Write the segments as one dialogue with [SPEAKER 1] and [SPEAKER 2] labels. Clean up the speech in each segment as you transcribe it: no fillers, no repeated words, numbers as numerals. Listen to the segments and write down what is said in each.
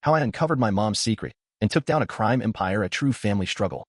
[SPEAKER 1] how I uncovered my mom's secret and took down a crime empire, a true family struggle.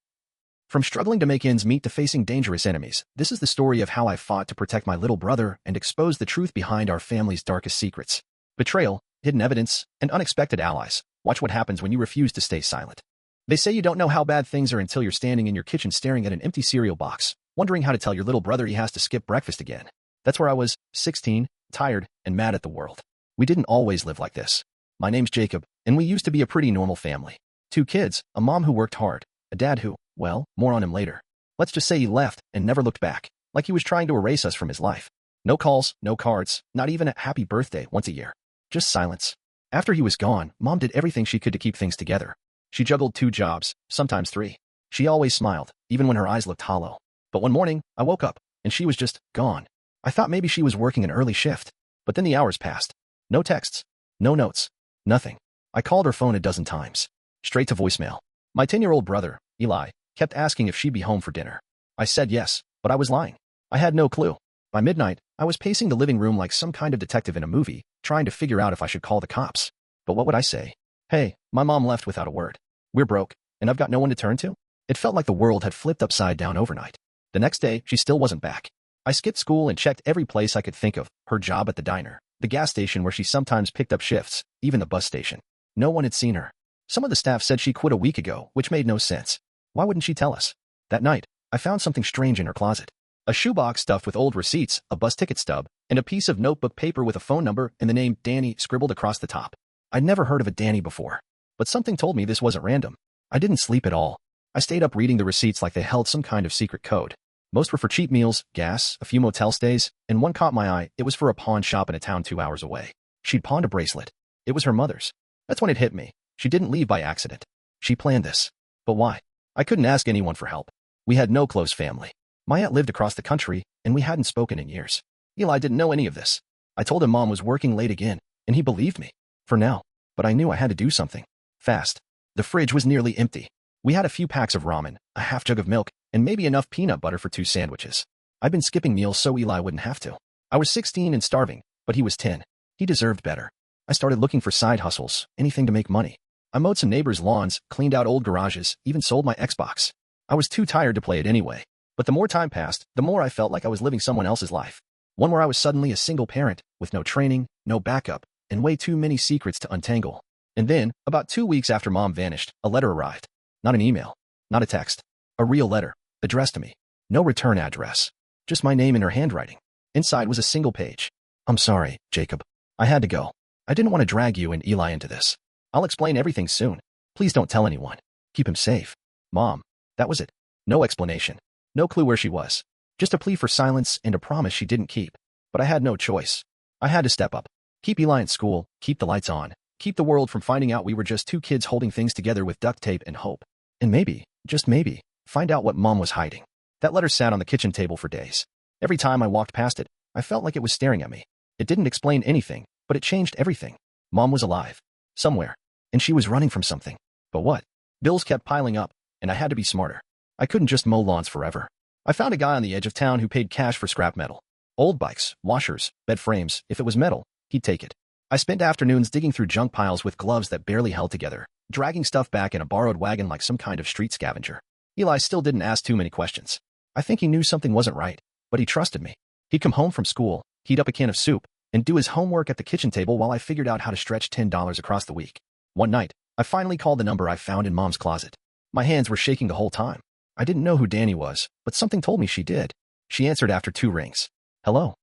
[SPEAKER 1] From struggling to make ends meet to facing dangerous enemies, this is the story of how I fought to protect my little brother and expose the truth behind our family's darkest secrets. Betrayal, hidden evidence, and unexpected allies. Watch what happens when you refuse to stay silent. They say you don't know how bad things are until you're standing in your kitchen staring at an empty cereal box, wondering how to tell your little brother he has to skip breakfast again. That's where I was, 16, tired, and mad at the world. We didn't always live like this. My name's Jacob, and we used to be a pretty normal family. 2 kids, a mom who worked hard, a dad who, well, more on him later. Let's just say he left and never looked back, like he was trying to erase us from his life. No calls, no cards, not even a happy birthday once a year. Just silence. After he was gone, Mom did everything she could to keep things together. She juggled 2 jobs, sometimes 3. She always smiled, even when her eyes looked hollow. But one morning, I woke up, and she was just gone. I thought maybe she was working an early shift. But then the hours passed. No texts. No notes. Nothing. I called her phone a dozen times. Straight to voicemail. My 10-year-old brother, Eli, kept asking if she'd be home for dinner. I said yes, but I was lying. I had no clue. By midnight, I was pacing the living room like some kind of detective in a movie, trying to figure out if I should call the cops. But what would I say? Hey, my mom left without a word. We're broke, and I've got no one to turn to? It felt like the world had flipped upside down overnight. The next day, she still wasn't back. I skipped school and checked every place I could think of, her job at the diner, the gas station where she sometimes picked up shifts, even the bus station. No one had seen her. Some of the staff said she quit a week ago, which made no sense. Why wouldn't she tell us? That night, I found something strange in her closet. A shoebox stuffed with old receipts, a bus ticket stub, and a piece of notebook paper with a phone number and the name Danny scribbled across the top. I'd never heard of a Danny before, but something told me this wasn't random. I didn't sleep at all. I stayed up reading the receipts like they held some kind of secret code. Most were for cheap meals, gas, a few motel stays, and one caught my eye. It was for a pawn shop in a town 2 hours away. She'd pawned a bracelet. It was her mother's. That's when it hit me. She didn't leave by accident. She planned this. But why? I couldn't ask anyone for help. We had no close family. My aunt lived across the country, and we hadn't spoken in years. Eli didn't know any of this. I told him Mom was working late again, and he believed me. For now. But I knew I had to do something. Fast. The fridge was nearly empty. We had a few packs of ramen, a half jug of milk, and maybe enough peanut butter for 2 sandwiches. I'd been skipping meals so Eli wouldn't have to. I was 16 and starving, but he was 10. He deserved better. I started looking for side hustles, anything to make money. I mowed some neighbors' lawns, cleaned out old garages, even sold my Xbox. I was too tired to play it anyway. But the more time passed, the more I felt like I was living someone else's life. One where I was suddenly a single parent, with no training, no backup, and way too many secrets to untangle. And then, about 2 weeks after Mom vanished, a letter arrived. Not an email. Not a text. A real letter, addressed to me. No return address. Just my name in her handwriting. Inside was a single page. I'm sorry, Jacob. I had to go. I didn't want to drag you and Eli into this. I'll explain everything soon. Please don't tell anyone. Keep him safe. Mom. That was it. No explanation. No clue where she was. Just a plea for silence and a promise she didn't keep. But I had no choice. I had to step up. Keep Eli in school, keep the lights on, keep the world from finding out we were just 2 kids holding things together with duct tape and hope. And maybe, just maybe, find out what Mom was hiding. That letter sat on the kitchen table for days. Every time I walked past it, I felt like it was staring at me. It didn't explain anything, but it changed everything. Mom was alive. Somewhere. And she was running from something. But what? Bills kept piling up, and I had to be smarter. I couldn't just mow lawns forever. I found a guy on the edge of town who paid cash for scrap metal. Old bikes, washers, bed frames. If it was metal, he'd take it. I spent afternoons digging through junk piles with gloves that barely held together, dragging stuff back in a borrowed wagon like some kind of street scavenger. Eli still didn't ask too many questions. I think he knew something wasn't right, but he trusted me. He'd come home from school, heat up a can of soup, and do his homework at the kitchen table while I figured out how to stretch $10 across the week. One night, I finally called the number I found in Mom's closet. My hands were shaking the whole time. I didn't know who Danny was, but something told me she did. She answered after 2 rings. Hello?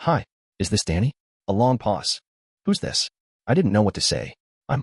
[SPEAKER 1] Hi. Is this Danny? A long pause. Who's this? I didn't know what to say. I'm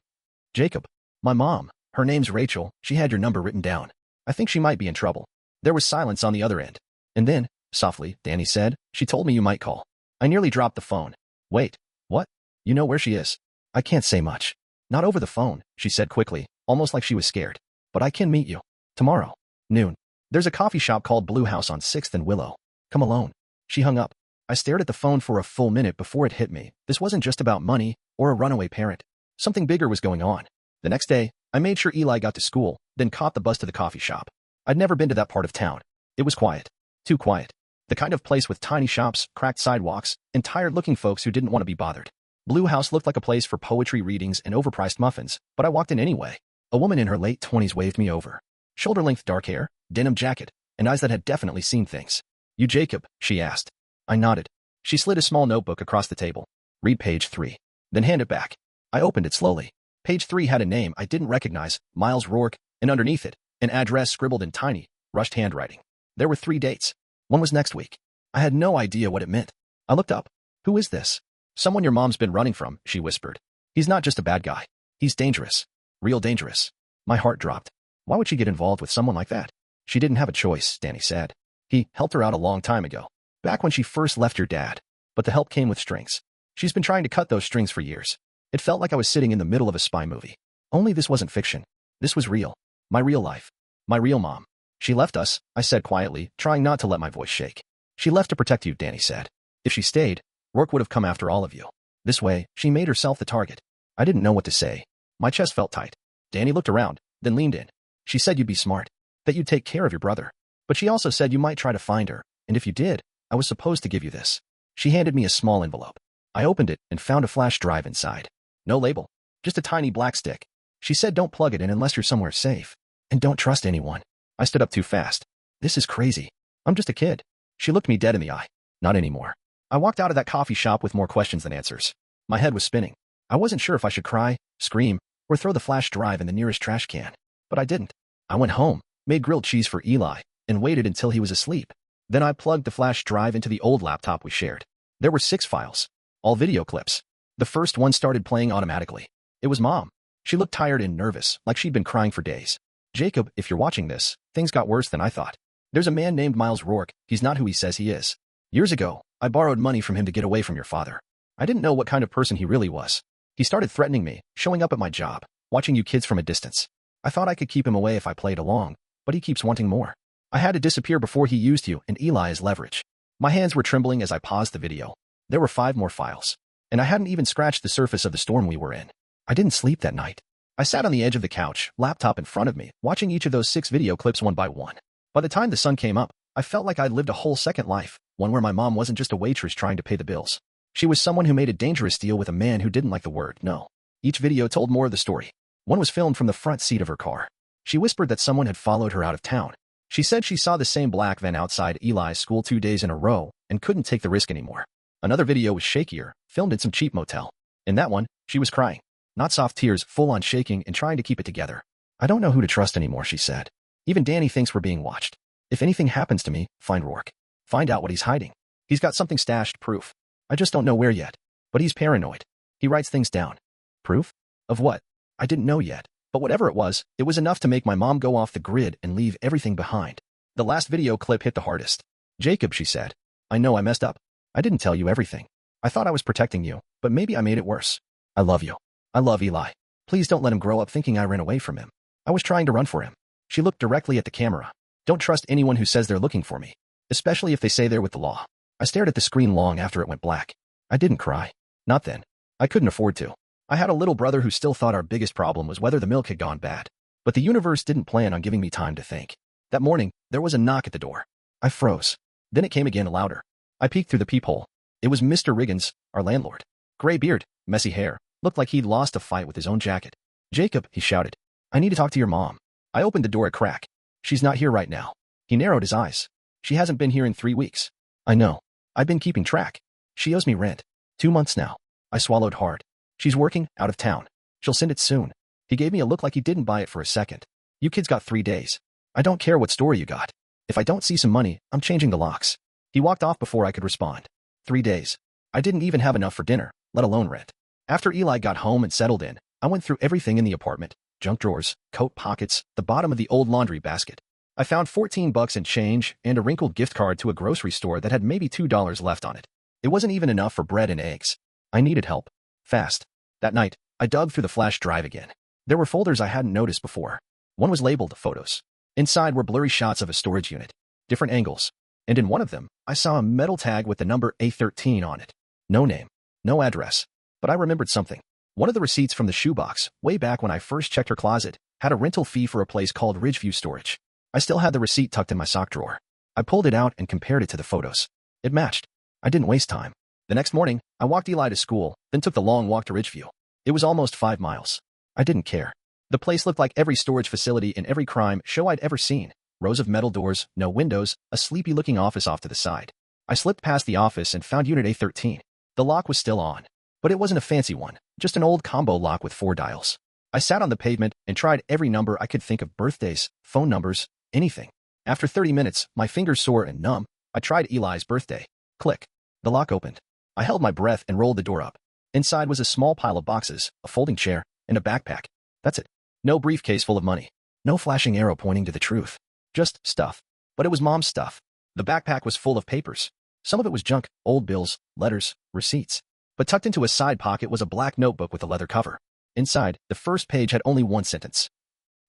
[SPEAKER 1] Jacob. My mom. Her name's Rachel. She had your number written down. I think she might be in trouble. There was silence on the other end. And then, softly, Danny said, she told me you might call. I nearly dropped the phone. Wait. What? You know where she is? I can't say much. Not over the phone, she said quickly, almost like she was scared. But I can meet you. Tomorrow. Noon. There's a coffee shop called Blue House on 6th and Willow. Come alone. She hung up. I stared at the phone for a full minute before it hit me. This wasn't just about money or a runaway parent. Something bigger was going on. The next day, I made sure Eli got to school, then caught the bus to the coffee shop. I'd never been to that part of town. It was quiet. Too quiet. The kind of place with tiny shops, cracked sidewalks, and tired-looking folks who didn't want to be bothered. Blue House looked like a place for poetry readings and overpriced muffins, but I walked in anyway. A woman in her late 20s waved me over. Shoulder-length dark hair, denim jacket, and eyes that had definitely seen things. "You Jacob?" she asked. I nodded. She slid a small notebook across the table. "Read page 3. Then hand it back." I opened it slowly. Page 3 had a name I didn't recognize, Miles Rourke, and underneath it, an address scribbled in tiny, rushed handwriting. There were 3 dates. One was next week. I had no idea what it meant. I looked up. "Who is this?" "Someone your mom's been running from," she whispered. "He's not just a bad guy. He's dangerous. Real dangerous." My heart dropped. Why would she get involved with someone like that? "She didn't have a choice," Danny said. "He helped her out a long time ago, back when she first left your dad. But the help came with strings. She's been trying to cut those strings for years." It felt like I was sitting in the middle of a spy movie. Only this wasn't fiction. This was real. My real life. My real mom. "She left us," I said quietly, trying not to let my voice shake. "She left to protect you," Danny said. "If she stayed, Rourke would have come after all of you. This way, she made herself the target." I didn't know what to say. My chest felt tight. Danny looked around, then leaned in. "She said you'd be smart, that you'd take care of your brother. But she also said you might try to find her, and if you did, I was supposed to give you this." She handed me a small envelope. I opened it and found a flash drive inside. No label, just a tiny black stick. She said don't plug it in unless you're somewhere safe. And don't trust anyone. I stood up too fast. "This is crazy. I'm just a kid." She looked me dead in the eye. "Not anymore." I walked out of that coffee shop with more questions than answers. My head was spinning. I wasn't sure if I should cry, scream, or throw the flash drive in the nearest trash can. But I didn't. I went home, made grilled cheese for Eli, and waited until he was asleep. Then I plugged the flash drive into the old laptop we shared. There were 6 files. All video clips. The first one started playing automatically. It was Mom. She looked tired and nervous, like she'd been crying for days. "Jacob, if you're watching this, things got worse than I thought. There's a man named Miles Rourke. He's not who he says he is. Years ago, I borrowed money from him to get away from your father. I didn't know what kind of person he really was. He started threatening me, showing up at my job, watching you kids from a distance. I thought I could keep him away if I played along, but he keeps wanting more. I had to disappear before he used you and Eli as leverage." My hands were trembling as I paused the video. There were 5 more files. And I hadn't even scratched the surface of the storm we were in. I didn't sleep that night. I sat on the edge of the couch, laptop in front of me, watching each of those 6 video clips one by one. By the time the sun came up, I felt like I'd lived a whole second life, one where my mom wasn't just a waitress trying to pay the bills. She was someone who made a dangerous deal with a man who didn't like the word no. Each video told more of the story. One was filmed from the front seat of her car. She whispered that someone had followed her out of town. She said she saw the same black van outside Eli's school 2 days in a row and couldn't take the risk anymore. Another video was shakier, filmed in some cheap motel. In that one, she was crying. Not soft tears, full-on shaking and trying to keep it together. "I don't know who to trust anymore," she said. "Even Danny thinks we're being watched. If anything happens to me, find Rourke. Find out what he's hiding. He's got something stashed, proof. I just don't know where yet. But he's paranoid. He writes things down." Proof? Of what? I didn't know yet. But whatever it was enough to make my mom go off the grid and leave everything behind. The last video clip hit the hardest. "Jacob," she said. "I know I messed up. I didn't tell you everything. I thought I was protecting you, but maybe I made it worse. I love you. I love Eli. Please don't let him grow up thinking I ran away from him. I was trying to run for him." She looked directly at the camera. "Don't trust anyone who says they're looking for me, especially if they say they're with the law." I stared at the screen long after it went black. I didn't cry. Not then. I couldn't afford to. I had a little brother who still thought our biggest problem was whether the milk had gone bad. But the universe didn't plan on giving me time to think. That morning, there was a knock at the door. I froze. Then it came again, louder. I peeked through the peephole. It was Mr. Riggins, our landlord. Gray beard, messy hair, looked like he'd lost a fight with his own jacket. "Jacob," he shouted. "I need to talk to your mom." I opened the door a crack. "She's not here right now." He narrowed his eyes. "She hasn't been here in 3 weeks. I know. I've been keeping track. She owes me rent. 2 months now." I swallowed hard. "She's working, out of town. She'll send it soon." He gave me a look like he didn't buy it for a second. "You kids got 3 days. I don't care what story you got. If I don't see some money, I'm changing the locks." He walked off before I could respond. 3 days. I didn't even have enough for dinner, let alone rent. After Eli got home and settled in, I went through everything in the apartment. Junk drawers, coat pockets, the bottom of the old laundry basket. I found $14 and change and a wrinkled gift card to a grocery store that had maybe $2 left on it. It wasn't even enough for bread and eggs. I needed help. Fast. That night, I dug through the flash drive again. There were folders I hadn't noticed before. One was labeled Photos. Inside were blurry shots of a storage unit. Different angles. And in one of them, I saw a metal tag with the number A13 on it. No name. No address. But I remembered something. One of the receipts from the shoebox, way back when I first checked her closet, had a rental fee for a place called Ridgeview Storage. I still had the receipt tucked in my sock drawer. I pulled it out and compared it to the photos. It matched. I didn't waste time. The next morning, I walked Eli to school, then took the long walk to Ridgeview. It was almost 5 miles. I didn't care. The place looked like every storage facility in every crime show I'd ever seen. Rows of metal doors, no windows, a sleepy-looking office off to the side. I slipped past the office and found Unit A13. The lock was still on. But it wasn't a fancy one, just an old combo lock with 4 dials. I sat on the pavement and tried every number I could think of: birthdays, phone numbers, anything. After 30 minutes, my fingers sore and numb, I tried Eli's birthday. Click. The lock opened. I held my breath and rolled the door up. Inside was a small pile of boxes, a folding chair, and a backpack. That's it. No briefcase full of money. No flashing arrow pointing to the truth. Just stuff. But it was Mom's stuff. The backpack was full of papers. Some of it was junk, old bills, letters, receipts. But tucked into a side pocket was a black notebook with a leather cover. Inside, the first page had only one sentence.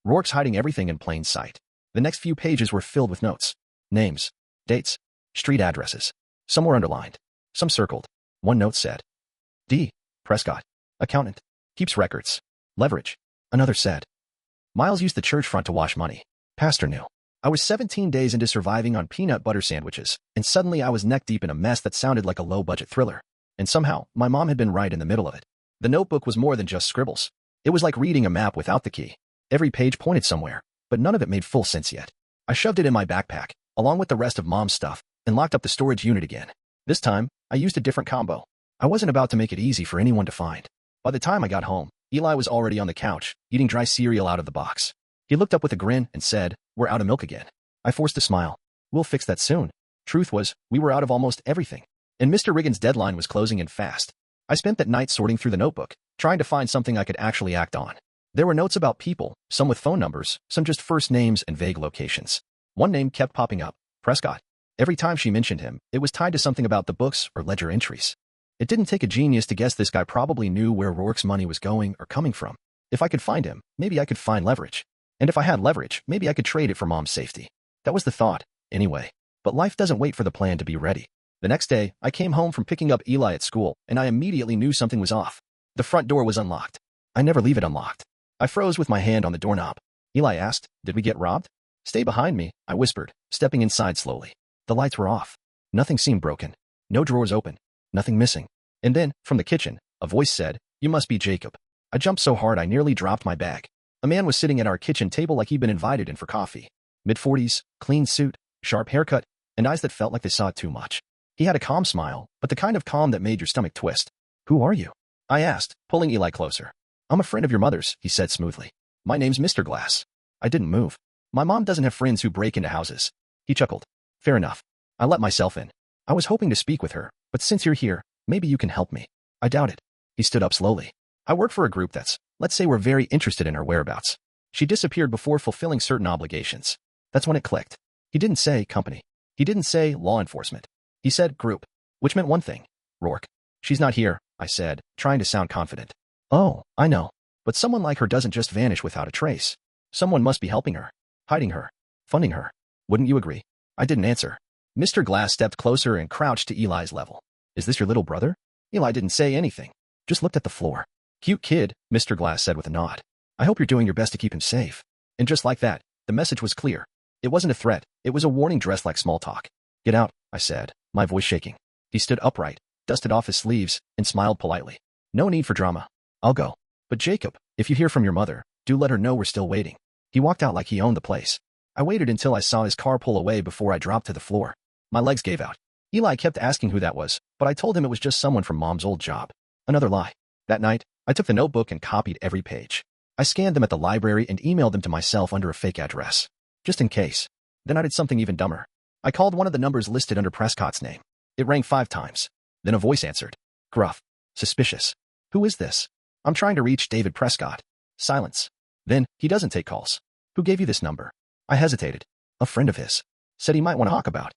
[SPEAKER 1] Rourke's hiding everything in plain sight. The next few pages were filled with notes. Names, dates, street addresses. Some were underlined. Some circled. One note said, D. Prescott, accountant, keeps records. Leverage. Another said, Miles used the church front to wash money. Pastor knew. I was 17 days into surviving on peanut butter sandwiches, and suddenly I was neck-deep in a mess that sounded like a low-budget thriller. And somehow, my mom had been right in the middle of it. The notebook was more than just scribbles. It was like reading a map without the key. Every page pointed somewhere, but none of it made full sense yet. I shoved it in my backpack, along with the rest of Mom's stuff, and locked up the storage unit again. This time, I used a different combo. I wasn't about to make it easy for anyone to find. By the time I got home, Eli was already on the couch, eating dry cereal out of the box. He looked up with a grin and said, We're out of milk again. I forced a smile. We'll fix that soon. Truth was, we were out of almost everything. And Mr. Riggins' deadline was closing in fast. I spent that night sorting through the notebook, trying to find something I could actually act on. There were notes about people, some with phone numbers, some just first names and vague locations. One name kept popping up, Prescott. Every time she mentioned him, it was tied to something about the books or ledger entries. It didn't take a genius to guess this guy probably knew where Rourke's money was going or coming from. If I could find him, maybe I could find leverage. And if I had leverage, maybe I could trade it for Mom's safety. That was the thought, anyway. But life doesn't wait for the plan to be ready. The next day, I came home from picking up Eli at school, and I immediately knew something was off. The front door was unlocked. I never leave it unlocked. I froze with my hand on the doorknob. Eli asked, Did we get robbed? Stay behind me, I whispered, stepping inside slowly. The lights were off. Nothing seemed broken. No drawers open. Nothing missing. And then, from the kitchen, a voice said, You must be Jacob. I jumped so hard I nearly dropped my bag. A man was sitting at our kitchen table like he'd been invited in for coffee. Mid-40s, clean suit, sharp haircut, and eyes that felt like they saw too much. He had a calm smile, but the kind of calm that made your stomach twist. Who are you? I asked, pulling Eli closer. I'm a friend of your mother's, he said smoothly. My name's Mr. Glass. I didn't move. My mom doesn't have friends who break into houses. He chuckled. Fair enough. I let myself in. I was hoping to speak with her, but since you're here, maybe you can help me. I doubt it. He stood up slowly. I work for a group that's, let's say we're very interested in her whereabouts. She disappeared before fulfilling certain obligations. That's when it clicked. He didn't say company. He didn't say law enforcement. He said group, which meant one thing. Rourke. She's not here, I said, trying to sound confident. Oh, I know. But someone like her doesn't just vanish without a trace. Someone must be helping her, hiding her, funding her. Wouldn't you agree? I didn't answer. Mr. Glass stepped closer and crouched to Eli's level. Is this your little brother? Eli didn't say anything, just looked at the floor. Cute kid, Mr. Glass said with a nod. I hope you're doing your best to keep him safe. And just like that, the message was clear. It wasn't a threat, it was a warning dressed like small talk. Get out, I said, my voice shaking. He stood upright, dusted off his sleeves, and smiled politely. No need for drama. I'll go. But Jacob, if you hear from your mother, do let her know we're still waiting. He walked out like he owned the place. I waited until I saw his car pull away before I dropped to the floor. My legs gave out. Eli kept asking who that was, but I told him it was just someone from Mom's old job. Another lie. That night, I took the notebook and copied every page. I scanned them at the library and emailed them to myself under a fake address. Just in case. Then I did something even dumber. I called one of the numbers listed under Prescott's name. It rang 5 times. Then a voice answered. Gruff. Suspicious. Who is this? I'm trying to reach David Prescott. Silence. Then, he doesn't take calls. Who gave you this number? I hesitated. A friend of his. Said he might want to talk about.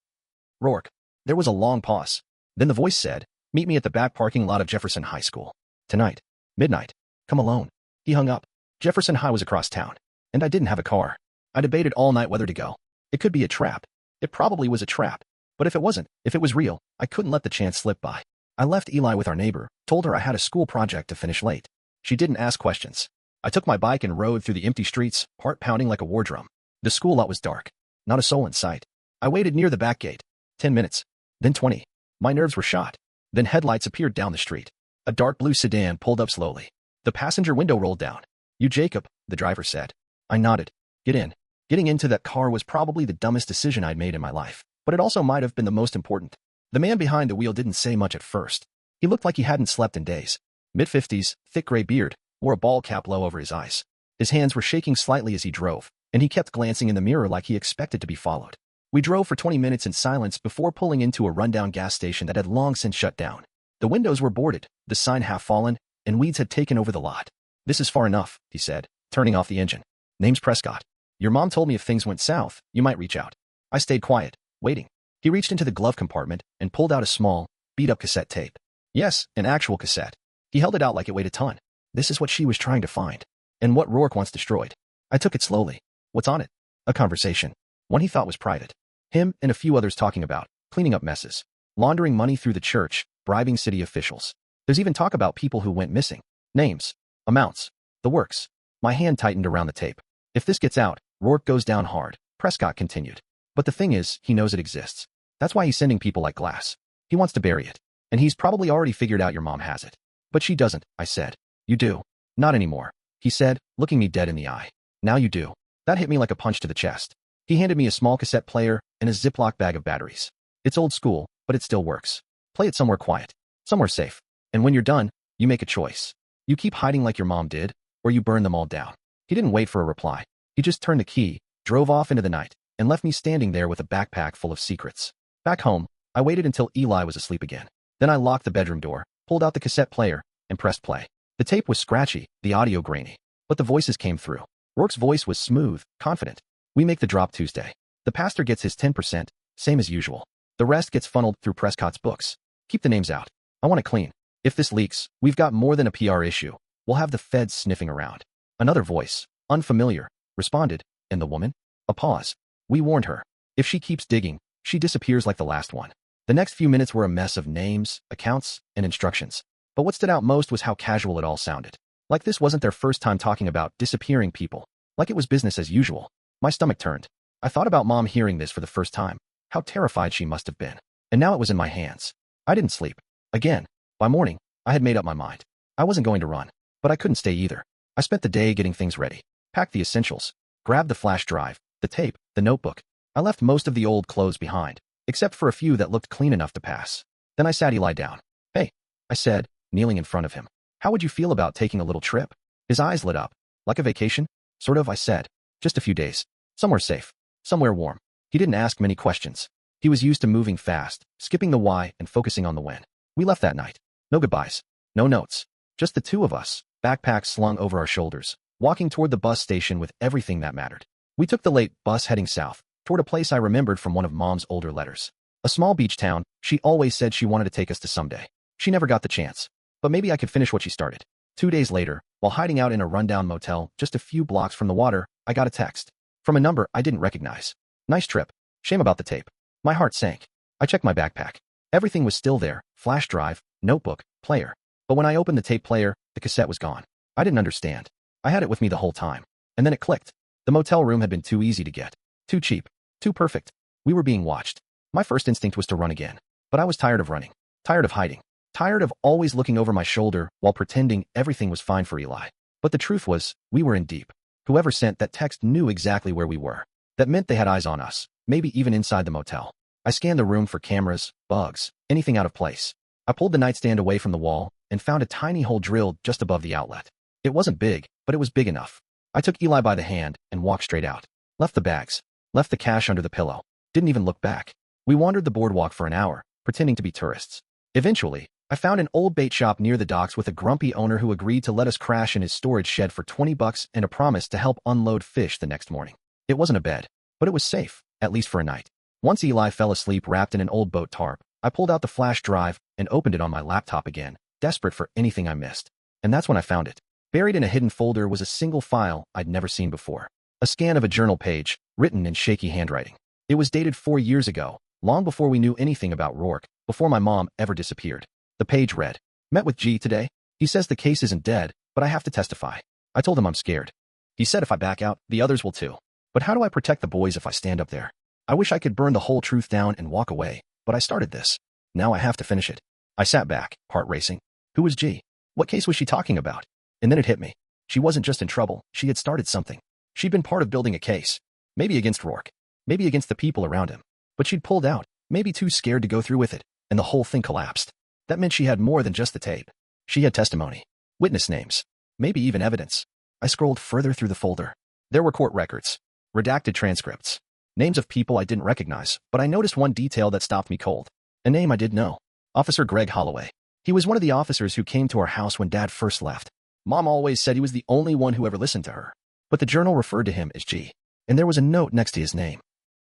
[SPEAKER 1] Rourke. There was a long pause. Then the voice said, Meet me at the back parking lot of Jefferson High School. Tonight. Midnight. Come alone. He hung up. Jefferson High was across town. And I didn't have a car. I debated all night whether to go. It could be a trap. It probably was a trap. But if it wasn't, if it was real, I couldn't let the chance slip by. I left Eli with our neighbor, told her I had a school project to finish late. She didn't ask questions. I took my bike and rode through the empty streets, heart pounding like a war drum. The school lot was dark. Not a soul in sight. I waited near the back gate. 10 minutes. Then 20. My nerves were shot. Then headlights appeared down the street. A dark blue sedan pulled up slowly. The passenger window rolled down. "You Jacob," the driver said. I nodded. "Get in." Getting into that car was probably the dumbest decision I'd made in my life, but it also might have been the most important. The man behind the wheel didn't say much at first. He looked like he hadn't slept in days. Mid-50s, thick gray beard, wore a ball cap low over his eyes. His hands were shaking slightly as he drove, and he kept glancing in the mirror like he expected to be followed. We drove for 20 minutes in silence before pulling into a rundown gas station that had long since shut down. The windows were boarded, the sign half fallen, and weeds had taken over the lot. "This is far enough," he said, turning off the engine. "Name's Prescott. Your mom told me if things went south, you might reach out." I stayed quiet, waiting. He reached into the glove compartment and pulled out a small, beat-up cassette tape. Yes, an actual cassette. He held it out like it weighed a ton. This is what she was trying to find, and what Rourke wants destroyed. I took it slowly. What's on it? A conversation. One he thought was private. Him and a few others talking about cleaning up messes, laundering money through the church, bribing city officials. There's even talk about people who went missing. Names, amounts, the works. My hand tightened around the tape. "If this gets out, Rourke goes down hard," Prescott continued. "But the thing is, he knows it exists. That's why he's sending people like Glass. He wants to bury it. And he's probably already figured out your mom has it." "But she doesn't," I said. "You do." "Not anymore," he said, looking me dead in the eye. "Now you do." That hit me like a punch to the chest. He handed me a small cassette player and a Ziploc bag of batteries. "It's old school, but it still works. Play it somewhere quiet, somewhere safe. And when you're done, you make a choice. You keep hiding like your mom did, or you burn them all down." He didn't wait for a reply. He just turned the key, drove off into the night, and left me standing there with a backpack full of secrets. Back home, I waited until Eli was asleep again. Then I locked the bedroom door, pulled out the cassette player, and pressed play. The tape was scratchy, the audio grainy, but the voices came through. Rourke's voice was smooth, confident. "We make the drop Tuesday. The pastor gets his 10%, same as usual. The rest gets funneled through Prescott's books. Keep the names out. I want it clean. If this leaks, we've got more than a PR issue. We'll have the feds sniffing around." Another voice, unfamiliar, responded. "And the woman?" A pause. "We warned her. If she keeps digging, she disappears like the last one." The next few minutes were a mess of names, accounts, and instructions. But what stood out most was how casual it all sounded. Like this wasn't their first time talking about disappearing people. Like it was business as usual. My stomach turned. I thought about Mom hearing this for the first time. How terrified she must have been. And now it was in my hands. I didn't sleep. Again. By morning, I had made up my mind. I wasn't going to run. But I couldn't stay either. I spent the day getting things ready. Packed the essentials. Grabbed the flash drive, the tape, the notebook. I left most of the old clothes behind, except for a few that looked clean enough to pass. Then I sat Eli down. "Hey," I said, kneeling in front of him. "How would you feel about taking a little trip?" His eyes lit up. "Like a vacation?" "Sort of," I said. "Just a few days. Somewhere safe. Somewhere warm." He didn't ask many questions. He was used to moving fast, skipping the why and focusing on the when. We left that night. No goodbyes. No notes. Just the two of us, backpacks slung over our shoulders, walking toward the bus station with everything that mattered. We took the late bus heading south, toward a place I remembered from one of Mom's older letters. A small beach town she always said she wanted to take us to someday. She never got the chance. But maybe I could finish what she started. 2 days later, while hiding out in a rundown motel just a few blocks from the water, I got a text. From a number I didn't recognize. "Nice trip. Shame about the tape." My heart sank. I checked my backpack. Everything was still there, flash drive, notebook, player. But when I opened the tape player, the cassette was gone. I didn't understand. I had it with me the whole time. And then it clicked. The motel room had been too easy to get. Too cheap. Too perfect. We were being watched. My first instinct was to run again. But I was tired of running. Tired of hiding. Tired of always looking over my shoulder while pretending everything was fine for Eli. But the truth was, we were in deep. Whoever sent that text knew exactly where we were. That meant they had eyes on us, maybe even inside the motel. I scanned the room for cameras, bugs, anything out of place. I pulled the nightstand away from the wall and found a tiny hole drilled just above the outlet. It wasn't big, but it was big enough. I took Eli by the hand and walked straight out. Left the bags. Left the cash under the pillow. Didn't even look back. We wandered the boardwalk for an hour, pretending to be tourists. Eventually, I found an old bait shop near the docks with a grumpy owner who agreed to let us crash in his storage shed for $20 and a promise to help unload fish the next morning. It wasn't a bed, but it was safe, at least for a night. Once Eli fell asleep wrapped in an old boat tarp, I pulled out the flash drive and opened it on my laptop again, desperate for anything I missed. And that's when I found it. Buried in a hidden folder was a single file I'd never seen before. A scan of a journal page, written in shaky handwriting. It was dated 4 years ago, long before we knew anything about Rourke, before my mom ever disappeared. The page read, "Met with G today. He says the case isn't dead, but I have to testify." I told him I'm scared. He said if I back out, the others will too. But how do I protect the boys if I stand up there? I wish I could burn the whole truth down and walk away, but I started this. Now I have to finish it. I sat back, heart racing. Who was G? What case was she talking about? And then it hit me. She wasn't just in trouble, she had started something. She'd been part of building a case. Maybe against Rourke. Maybe against the people around him. But she'd pulled out, maybe too scared to go through with it, and the whole thing collapsed. That meant she had more than just the tape. She had testimony. Witness names. Maybe even evidence. I scrolled further through the folder. There were court records. Redacted transcripts. Names of people I didn't recognize, but I noticed one detail that stopped me cold. A name I did know. Officer Greg Holloway. He was one of the officers who came to our house when Dad first left. Mom always said he was the only one who ever listened to her. But the journal referred to him as G. And there was a note next to his name.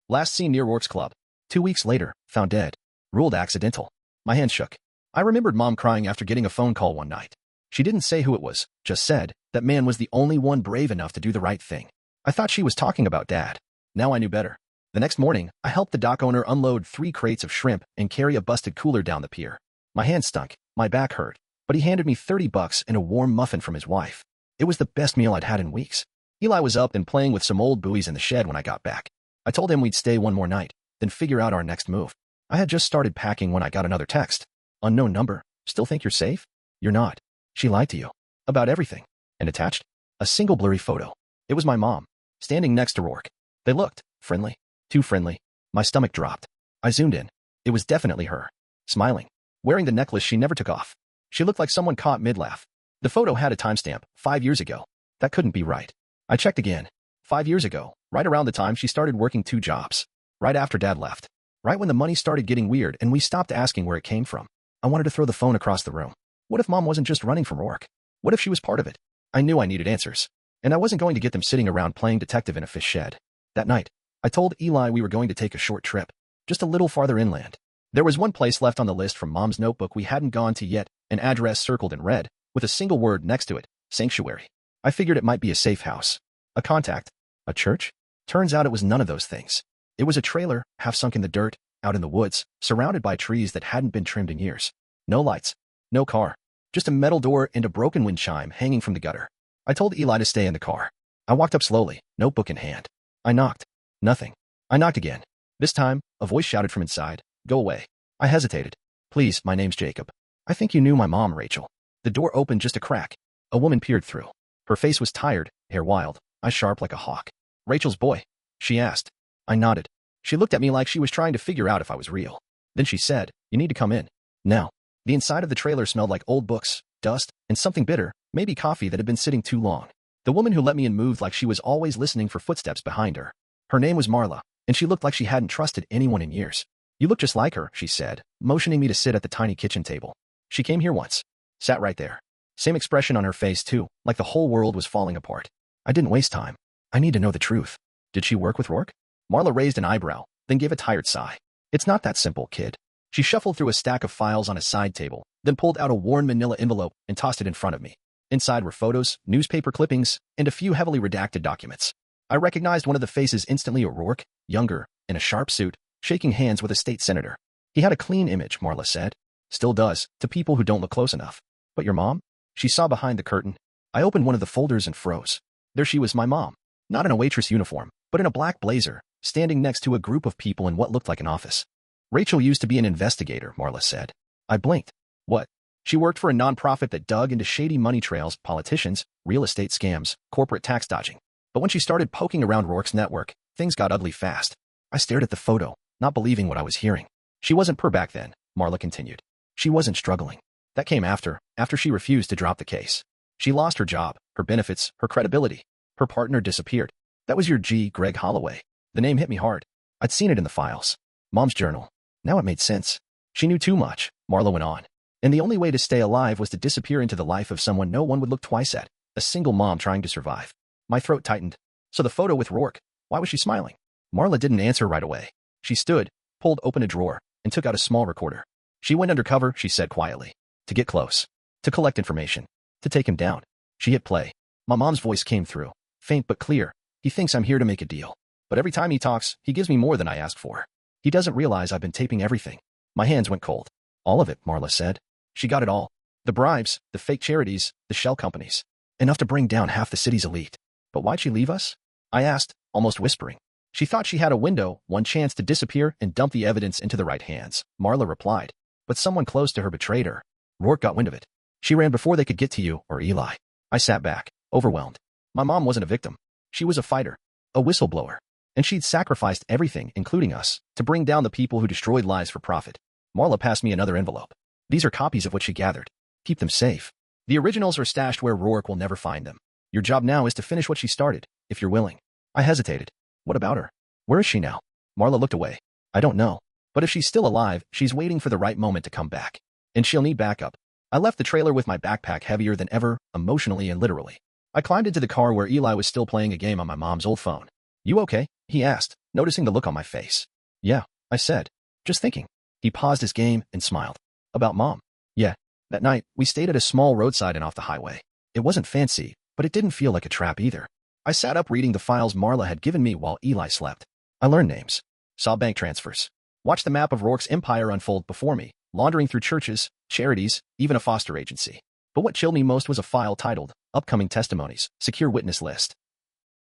[SPEAKER 1] Last seen near Rourke's club. 2 weeks later, found dead. Ruled accidental. My hand shook. I remembered Mom crying after getting a phone call one night. She didn't say who it was, just said that man was the only one brave enough to do the right thing. I thought she was talking about Dad. Now I knew better. The next morning, I helped the dock owner unload 3 crates of shrimp and carry a busted cooler down the pier. My hand stunk, my back hurt, but he handed me $30 and a warm muffin from his wife. It was the best meal I'd had in weeks. Eli was up and playing with some old buoys in the shed when I got back. I told him we'd stay one more night, then figure out our next move. I had just started packing when I got another text. Unknown number. Still think you're safe? You're not. She lied to you. About everything. And attached? A single blurry photo. It was my mom, standing next to Rourke. They looked friendly. Too friendly. My stomach dropped. I zoomed in. It was definitely her. Smiling. Wearing the necklace she never took off. She looked like someone caught mid-laugh. The photo had a timestamp, 5 years ago. That couldn't be right. I checked again. 5 years ago, right around the time she started working 2 jobs. Right after Dad left. Right when the money started getting weird and we stopped asking where it came from. I wanted to throw the phone across the room. What if Mom wasn't just running from Rourke? What if she was part of it? I knew I needed answers. And I wasn't going to get them sitting around playing detective in a fish shed. That night, I told Eli we were going to take a short trip. Just a little farther inland. There was one place left on the list from Mom's notebook we hadn't gone to yet, an address circled in red, with a single word next to it, sanctuary. I figured it might be a safe house. A contact. A church? Turns out it was none of those things. It was a trailer, half sunk in the dirt, out in the woods, surrounded by trees that hadn't been trimmed in years. No lights. No car. Just a metal door and a broken wind chime hanging from the gutter. I told Eli to stay in the car. I walked up slowly, notebook in hand. I knocked. Nothing. I knocked again. This time, a voice shouted from inside, "Go away." I hesitated. "Please, my name's Jacob." "I think you knew my mom, Rachel." The door opened just a crack. A woman peered through. Her face was tired, hair wild, eyes sharp like a hawk. "Rachel's boy?" she asked. I nodded. She looked at me like she was trying to figure out if I was real. Then she said, "You need to come in. Now." The inside of the trailer smelled like old books, dust, and something bitter, maybe coffee that had been sitting too long. The woman who let me in moved like she was always listening for footsteps behind her. Her name was Marla, and she looked like she hadn't trusted anyone in years. "You look just like her," she said, motioning me to sit at the tiny kitchen table. She came here once. Sat right there. Same expression on her face, too, like the whole world was falling apart. I didn't waste time. I need to know the truth. Did she work with Rourke? Marla raised an eyebrow, then gave a tired sigh. "It's not that simple, kid." She shuffled through a stack of files on a side table, then pulled out a worn manila envelope and tossed it in front of me. Inside were photos, newspaper clippings, and a few heavily redacted documents. I recognized one of the faces instantly. Rourke, younger, in a sharp suit, shaking hands with a state senator. He had a clean image, Marla said. Still does, to people who don't look close enough. "But your mom?" She saw behind the curtain. I opened one of the folders and froze. There she was, my mom. Not in a waitress uniform, but in a black blazer, standing next to a group of people in what looked like an office. "Rachel used to be an investigator," Marla said. I blinked. "What?" "She worked for a nonprofit that dug into shady money trails, politicians, real estate scams, corporate tax dodging. But when she started poking around Rourke's network, things got ugly fast." I stared at the photo, not believing what I was hearing. "She wasn't poor back then," Marla continued. "She wasn't struggling. That came after she refused to drop the case. She lost her job, her benefits, her credibility. Her partner disappeared. That was your G. Greg Holloway." The name hit me hard. I'd seen it in the files. Mom's journal. Now it made sense. "She knew too much," Marla went on. "And the only way to stay alive was to disappear into the life of someone no one would look twice at. A single mom trying to survive." My throat tightened. "So the photo with Rourke, why was she smiling?" Marla didn't answer right away. She stood, pulled open a drawer, and took out a small recorder. "She went undercover," she said quietly. "To get close. To collect information. To take him down." She hit play. My mom's voice came through. Faint but clear. "He thinks I'm here to make a deal. But every time he talks, he gives me more than I ask for. He doesn't realize I've been taping everything." My hands went cold. "All of it," Marla said. She got it all. The bribes, the fake charities, the shell companies. Enough to bring down half the city's elite. "But why'd she leave us?" I asked, almost whispering. "She thought she had a window, one chance to disappear and dump the evidence into the right hands," Marla replied. But someone close to her betrayed her. Rourke got wind of it. She ran before they could get to you or Eli. I sat back, overwhelmed. My mom wasn't a victim. She was a fighter, a whistleblower. And she'd sacrificed everything, including us, to bring down the people who destroyed lives for profit. Marla passed me another envelope. These are copies of what she gathered. Keep them safe. The originals are stashed where Rourke will never find them. Your job now is to finish what she started, if you're willing. I hesitated. What about her? Where is she now? Marla looked away. I don't know. But if she's still alive, she's waiting for the right moment to come back. And she'll need backup. I left the trailer with my backpack heavier than ever, emotionally and literally. I climbed into the car where Eli was still playing a game on my mom's old phone. You okay? He asked, noticing the look on my face. Yeah, I said. Just thinking. He paused his game and smiled. About Mom. Yeah. That night, we stayed at a small roadside and off the highway. It wasn't fancy, but it didn't feel like a trap either. I sat up reading the files Marla had given me while Eli slept. I learned names. Saw bank transfers. Watched the map of Rourke's empire unfold before me, laundering through churches, charities, even a foster agency. But what chilled me most was a file titled, Upcoming Testimonies, Secure Witness List.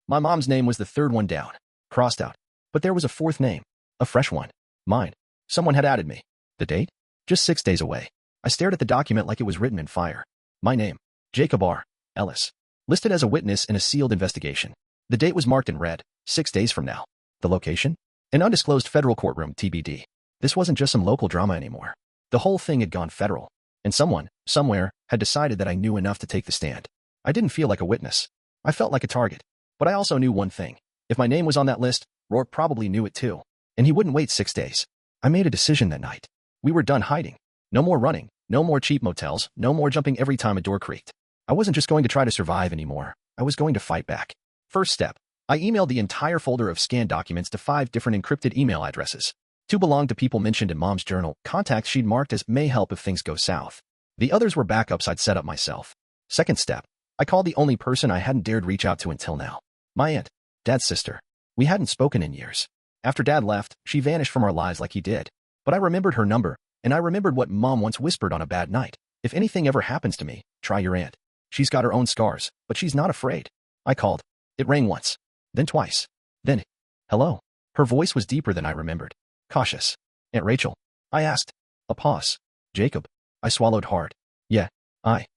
[SPEAKER 1] My mom's name was the third one down, crossed out. But there was a fourth name, a fresh one. Mine. Someone had added me. The date? Just 6 days away. I stared at the document like it was written in fire. My name, Jacob R. Ellis. Listed as a witness in a sealed investigation. The date was marked in red, 6 days from now. The location? An undisclosed federal courtroom, TBD. This wasn't just some local drama anymore. The whole thing had gone federal. And someone, somewhere, had decided that I knew enough to take the stand. I didn't feel like a witness. I felt like a target. But I also knew one thing. If my name was on that list, Rourke probably knew it too. And he wouldn't wait 6 days. I made a decision that night. We were done hiding. No more running. No more cheap motels. No more jumping every time a door creaked. I wasn't just going to try to survive anymore. I was going to fight back. First step. I emailed the entire folder of scanned documents to 5 different encrypted email addresses. 2 belonged to people mentioned in Mom's journal, contacts she'd marked as may help if things go south. The others were backups I'd set up myself. Second step. I called the only person I hadn't dared reach out to until now. My aunt, Dad's sister. We hadn't spoken in years. After Dad left, she vanished from our lives like he did. But I remembered her number, and I remembered what Mom once whispered on a bad night. If anything ever happens to me, try your aunt. She's got her own scars, but she's not afraid. I called. It rang once. Then twice. Then, hello. Her voice was deeper than I remembered. Cautious. Aunt Rachel. I asked. A pause. Jacob. I swallowed hard. Yeah, I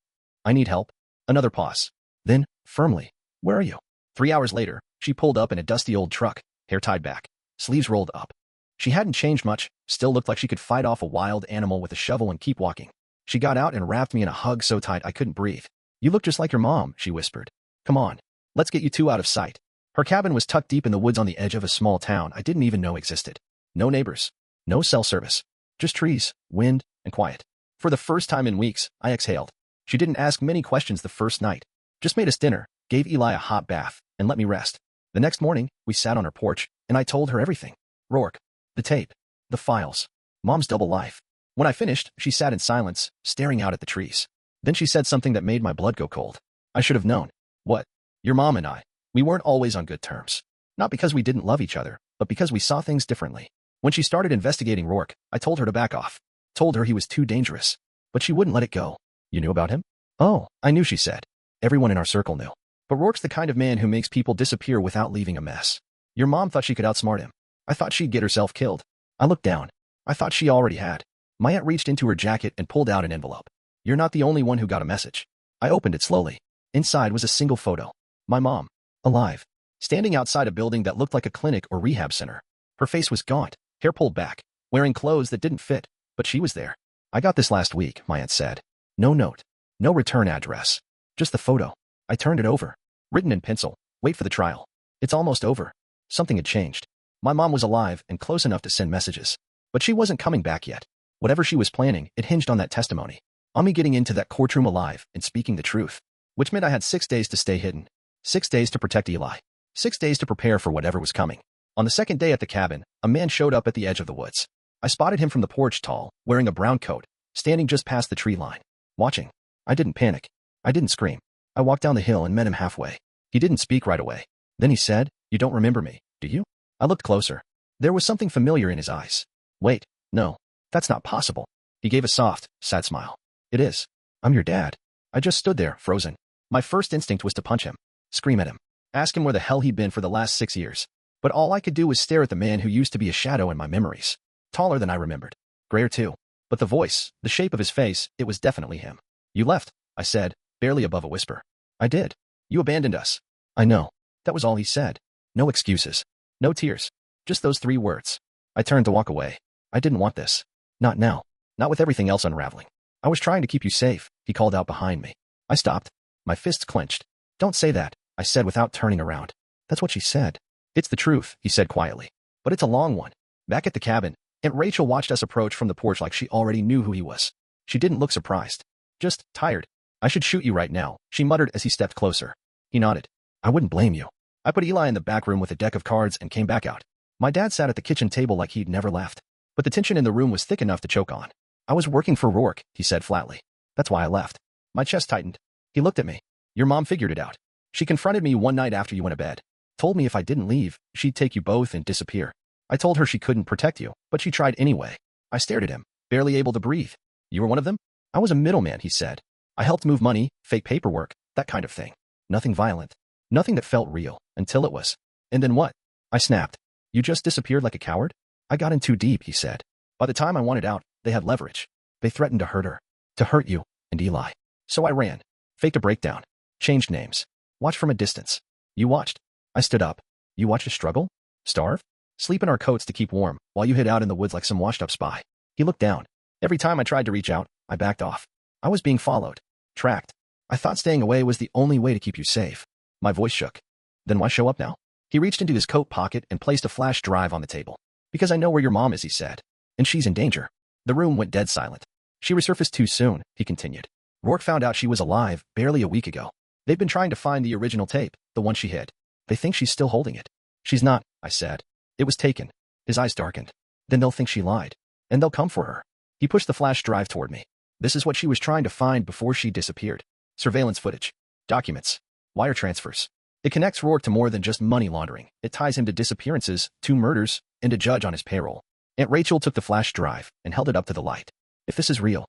[SPEAKER 1] need help. Another pause. Then, firmly. Where are you? 3 hours later, she pulled up in a dusty old truck, hair tied back, sleeves rolled up. She hadn't changed much, still looked like she could fight off a wild animal with a shovel and keep walking. She got out and wrapped me in a hug so tight I couldn't breathe. You look just like your mom, she whispered. Come on. Let's get you 2 out of sight. Her cabin was tucked deep in the woods on the edge of a small town I didn't even know existed. No neighbors. No cell service. Just trees, wind, and quiet. For the first time in weeks, I exhaled. She didn't ask many questions the first night. Just made us dinner, gave Eli a hot bath, and let me rest. The next morning, we sat on her porch, and I told her everything. Rourke. The tape. The files. Mom's double life. When I finished, she sat in silence, staring out at the trees. Then she said something that made my blood go cold. I should have known. What? Your mom and I. We weren't always on good terms. Not because we didn't love each other, but because we saw things differently. When she started investigating Rourke, I told her to back off. Told her he was too dangerous. But she wouldn't let it go. You knew about him? Oh, I knew, she said. Everyone in our circle knew. But Rourke's the kind of man who makes people disappear without leaving a mess. Your mom thought she could outsmart him. I thought she'd get herself killed. I looked down. I thought she already had. My aunt reached into her jacket and pulled out an envelope. You're not the only one who got a message. I opened it slowly. Inside was a single photo. My mom. Alive. Standing outside a building that looked like a clinic or rehab center. Her face was gaunt, hair pulled back, wearing clothes that didn't fit, but she was there. I got this last week, my aunt said. No note. No return address. Just the photo. I turned it over. Written in pencil. Wait for the trial. It's almost over. Something had changed. My mom was alive and close enough to send messages. But she wasn't coming back yet. Whatever she was planning, it hinged on that testimony. On me getting into that courtroom alive and speaking the truth. Which meant I had 6 days to stay hidden. 6 days to protect Eli. 6 days to prepare for whatever was coming. On the second day at the cabin, a man showed up at the edge of the woods. I spotted him from the porch, tall, wearing a brown coat, standing just past the tree line. Watching. I didn't panic. I didn't scream. I walked down the hill and met him halfway. He didn't speak right away. Then he said, "You don't remember me, do you?" I looked closer. There was something familiar in his eyes. Wait, no, that's not possible. He gave a soft, sad smile. It is. I'm your dad. I just stood there, frozen. My first instinct was to punch him. Scream at him. Ask him where the hell he'd been for the last 6 years. But all I could do was stare at the man who used to be a shadow in my memories. Taller than I remembered. Grayer too. But the voice, the shape of his face, it was definitely him. You left, I said, barely above a whisper. I did. You abandoned us. I know. That was all he said. No excuses. No tears. Just those 3 words. I turned to walk away. I didn't want this. Not now. Not with everything else unraveling. I was trying to keep you safe, he called out behind me. I stopped. My fists clenched. Don't say that, I said without turning around. That's what she said. It's the truth, he said quietly. But it's a long one. Back at the cabin, Aunt Rachel watched us approach from the porch like she already knew who he was. She didn't look surprised. Just tired. I should shoot you right now, she muttered as he stepped closer. He nodded. I wouldn't blame you. I put Eli in the back room with a deck of cards and came back out. My dad sat at the kitchen table like he'd never left. But the tension in the room was thick enough to choke on. I was working for Rourke, he said flatly. That's why I left. My chest tightened. He looked at me. Your mom figured it out. She confronted me one night after you went to bed. Told me if I didn't leave, she'd take you both and disappear. I told her she couldn't protect you, but she tried anyway. I stared at him, barely able to breathe. You were one of them? I was a middleman, he said. I helped move money, fake paperwork, that kind of thing. Nothing violent. Nothing that felt real, until it was. And then what? I snapped. You just disappeared like a coward? I got in too deep, he said. By the time I wanted out, they had leverage. They threatened to hurt her. To hurt you, and Eli. So I ran. Faked a breakdown. Changed names. Watched from a distance. You watched. I stood up. You watched us struggle? Starve? Sleep in our coats to keep warm, while you hid out in the woods like some washed-up spy. He looked down. Every time I tried to reach out, I backed off. I was being followed. Tracked. I thought staying away was the only way to keep you safe. My voice shook. Then why show up now? He reached into his coat pocket and placed a flash drive on the table. Because I know where your mom is, he said. And she's in danger. The room went dead silent. She resurfaced too soon, he continued. Rourke found out she was alive barely a week ago. They've been trying to find the original tape, the one she hid. They think she's still holding it. She's not, I said. It was taken. His eyes darkened. Then they'll think she lied. And they'll come for her. He pushed the flash drive toward me. This is what she was trying to find before she disappeared. Surveillance footage. Documents. Wire transfers. It connects Rourke to more than just money laundering. It ties him to disappearances, 2 murders, and a judge on his payroll. Aunt Rachel took the flash drive and held it up to the light. If this is real.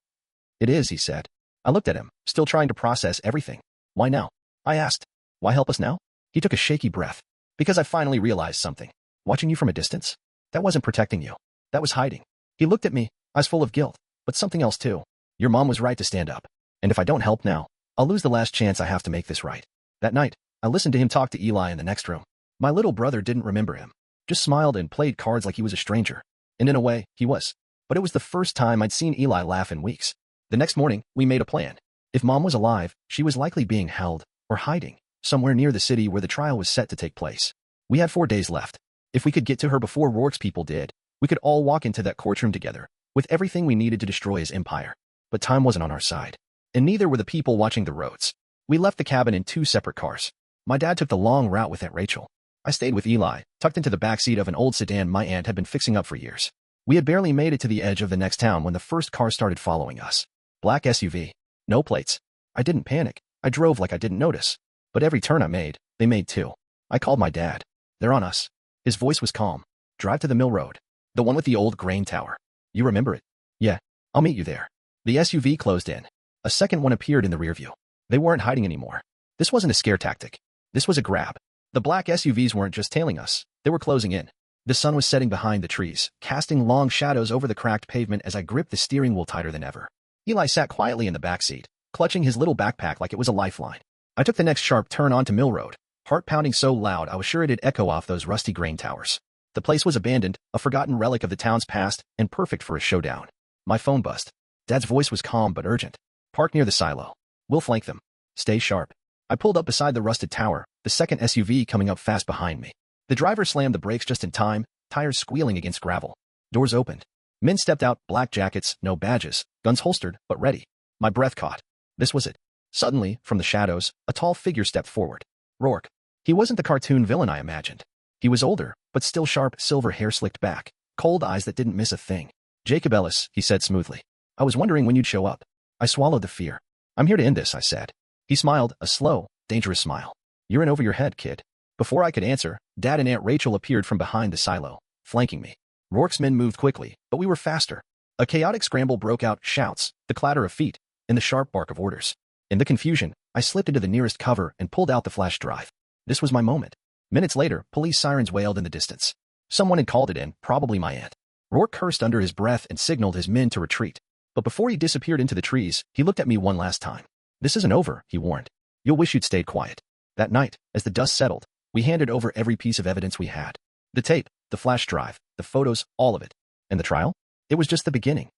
[SPEAKER 1] It is, he said. I looked at him, still trying to process everything. Why now? I asked. Why help us now? He took a shaky breath. Because I finally realized something. Watching you from a distance? That wasn't protecting you. That was hiding. He looked at me, eyes full of guilt, but something else too. Your mom was right to stand up. And if I don't help now, I'll lose the last chance I have to make this right. That night, I listened to him talk to Eli in the next room. My little brother didn't remember him. Just smiled and played cards like he was a stranger. And in a way, he was. But it was the first time I'd seen Eli laugh in weeks. The next morning, we made a plan. If Mom was alive, she was likely being held, or hiding, somewhere near the city where the trial was set to take place. We had 4 days left. If we could get to her before Rourke's people did, we could all walk into that courtroom together, with everything we needed to destroy his empire. But time wasn't on our side. And neither were the people watching the roads. We left the cabin in 2 separate cars. My dad took the long route with Aunt Rachel. I stayed with Eli, tucked into the backseat of an old sedan my aunt had been fixing up for years. We had barely made it to the edge of the next town when the first car started following us. Black SUV. No plates. I didn't panic. I drove like I didn't notice. But every turn I made, they made too. I called my dad. They're on us. His voice was calm. Drive to the mill road. The one with the old grain tower. You remember it? Yeah. I'll meet you there. The SUV closed in. A second one appeared in the rear view. They weren't hiding anymore. This wasn't a scare tactic. This was a grab. The black SUVs weren't just tailing us. They were closing in. The sun was setting behind the trees, casting long shadows over the cracked pavement as I gripped the steering wheel tighter than ever. Eli sat quietly in the back seat, clutching his little backpack like it was a lifeline. I took the next sharp turn onto Mill Road, heart pounding so loud I was sure it'd echo off those rusty grain towers. The place was abandoned, a forgotten relic of the town's past, and perfect for a showdown. My phone buzzed. Dad's voice was calm but urgent. Park near the silo. We'll flank them. Stay sharp. I pulled up beside the rusted tower, the second SUV coming up fast behind me. The driver slammed the brakes just in time, tires squealing against gravel. Doors opened. Men stepped out, black jackets, no badges, guns holstered, but ready. My breath caught. This was it. Suddenly, from the shadows, a tall figure stepped forward. Rourke. He wasn't the cartoon villain I imagined. He was older, but still sharp, silver hair slicked back, cold eyes that didn't miss a thing. Jacob Ellis, he said smoothly. I was wondering when you'd show up. I swallowed the fear. I'm here to end this, I said. He smiled, a slow, dangerous smile. You're in over your head, kid. Before I could answer, Dad and Aunt Rachel appeared from behind the silo, flanking me. Rourke's men moved quickly, but we were faster. A chaotic scramble broke out, shouts, the clatter of feet, and the sharp bark of orders. In the confusion, I slipped into the nearest cover and pulled out the flash drive. This was my moment. Minutes later, police sirens wailed in the distance. Someone had called it in, probably my aunt. Rourke cursed under his breath and signaled his men to retreat. But before he disappeared into the trees, he looked at me one last time. This isn't over, he warned. You'll wish you'd stayed quiet. That night, as the dust settled, we handed over every piece of evidence we had. The tape, the flash drive, the photos, all of it. And the trial? It was just the beginning.